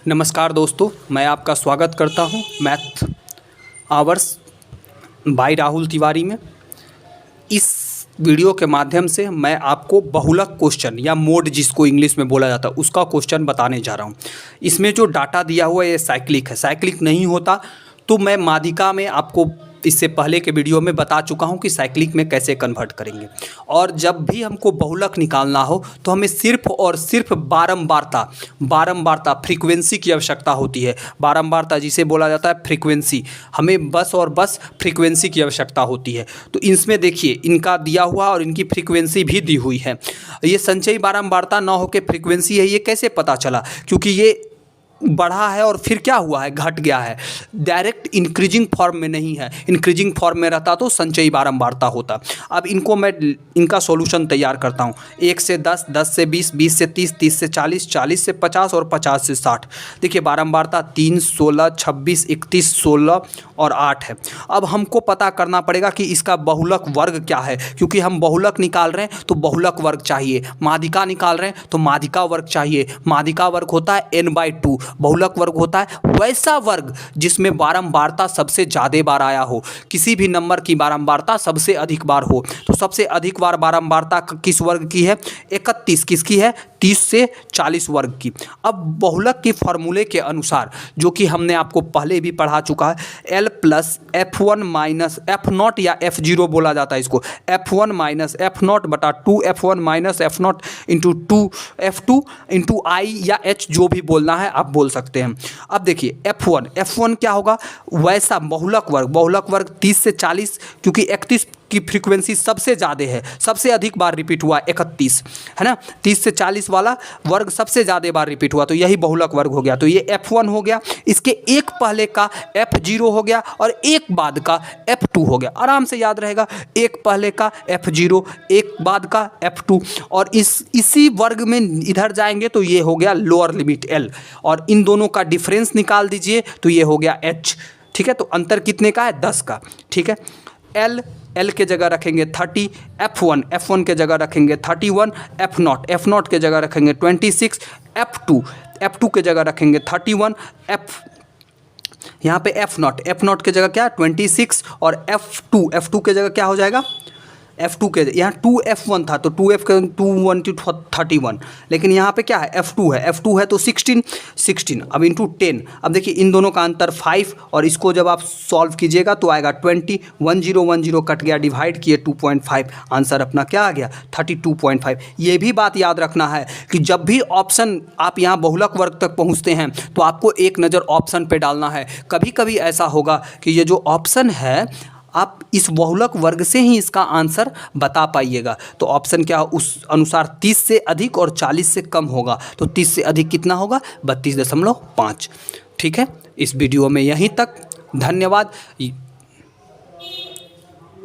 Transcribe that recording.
नमस्कार दोस्तों, मैं आपका स्वागत करता हूं math hours bye Rahul Tiwari में। इस वीडियो के माध्यम से मैं आपको बहुलक क्वेश्चन या मोड जिसको इंग्लिश में बोला जाता है उसका क्वेश्चन बताने जा रहा हूं। इसमें जो डाटा दिया हुआ है ये साइक्लिक है, साइक्लिक नहीं होता तो मैं माध्यिका में आपको इससे पहले के वीडियो में बता चुका हूं कि साइक्लिक में कैसे कन्वर्ट करेंगे। और जब भी हमको बहुलक निकालना हो तो हमें सिर्फ और सिर्फ बारंबारता फ्रीक्वेंसी की आवश्यकता होती है। बारंबारता जिसे बोला जाता है फ्रीक्वेंसी, हमें बस और बस फ्रीक्वेंसी की आवश्यकता होती है। तो इसमें देखिए इनका दिया हुआ और इनकी फ्रीक्वेंसी भी दी हुई है। ये संचयी बारंबारता न होकर फ्रीक्वेंसी है, ये कैसे पता चला? क्योंकि ये बढ़ा है और फिर क्या हुआ है, घट गया है। डायरेक्ट इंक्रीजिंग फॉर्म में नहीं है, इंक्रीजिंग फॉर्म में रहता तो संचयी बारंबारता होता। अब इनको मैं इनका सॉल्यूशन तैयार करता हूँ। 1 से 10, 10 से 20, 20 से 30, 30 से 40, 40 से 50 और 50 से 60। देखिए बारंबारता 3, 16, 26, 31, 16 और 8 है। अब हमको पता करना पड़ेगा कि इसका बहुलक वर्ग क्या है, क्योंकि हम बहुलक निकाल रहे हैं तो बहुलक वर्ग चाहिए, माध्यिका निकाल रहे हैं तो माध्यिका वर्ग चाहिए। माध्यिका वर्ग होता है n/2, बहुलक वर्ग होता है वैसा वर्ग जिसमें बारंबारता सबसे ज़्यादा बार आया हो, किसी भी नंबर की बारंबारता सबसे अधिक बार हो। तो सबसे अधिक बार बारंबारता किस वर्ग की है? 31। किसकी है? 30 से 40 वर्ग की। अब बहुलक के फॉर्मूले के अनुसार, जो कि हमने आपको पहले भी पढ़ा चुका है, L plus F1 minus F0 या F0 बोला जाता है इसको, F1 माइनस F0 बटा 2F1 minus F0 into 2F2 into I या H जो भी बोलना है आप बोल सकते हैं। अब देखिए F1 क्या होगा? वैसा बहुलक वर्ग 30 से 40, क्योंकि 31 की फ्रीक्वेंसी सबसे ज़्यादा है, सबसे अधिक बार रिपीट हुआ 31 है ना। 30 से 40 वाला वर्ग सबसे ज़्यादा बार रिपीट हुआ, तो यही बहुलक वर्ग हो गया। तो ये F1 हो गया, इसके एक पहले का F0 हो गया और एक बाद का F2 हो गया। आराम से याद रहेगा, एक पहले का F0, एक बाद का F2। और इसी वर्ग में इधर जाएंगे तो ये हो गया लोअर लिमिट L, और इन दोनों का डिफरेंस निकाल दीजिए तो ये हो गया H। ठीक है, तो अंतर कितने का है? 10 का। ठीक है, L के जगह रखेंगे 30, F1 के जगह रखेंगे 31, F0 के जगह रखेंगे 26, F2 के जगह रखेंगे 31, यहाँ पे F0 के जगह क्या? 26 और F2 के जगह क्या हो जाएगा? F2 के यहाँ 2F1 था तो 2F के 2 1 31, लेकिन यहाँ पे क्या है? F2 है तो 16। अब इंटू 10। अब देखिए इन दोनों का अंतर 5, और इसको जब आप सॉल्व कीजिएगा तो आएगा 20। 10 कट गया, डिवाइड किए 2.5, आंसर अपना क्या आ गया? 32.5। ये भी बात याद रखना है कि जब भी ऑप्शन आप यहाँ बहुलक वर्ग तक पहुँचते हैं तो आपको एक नज़र ऑप्शन पे डालना है। कभी कभी ऐसा होगा कि ये जो ऑप्शन है आप इस बहुलक वर्ग से ही इसका आंसर बता पाइएगा। तो ऑप्शन क्या उस अनुसार 30 से अधिक और 40 से कम होगा। तो 30 से अधिक कितना होगा? 32.5। ठीक है, इस वीडियो में यहीं तक। धन्यवाद।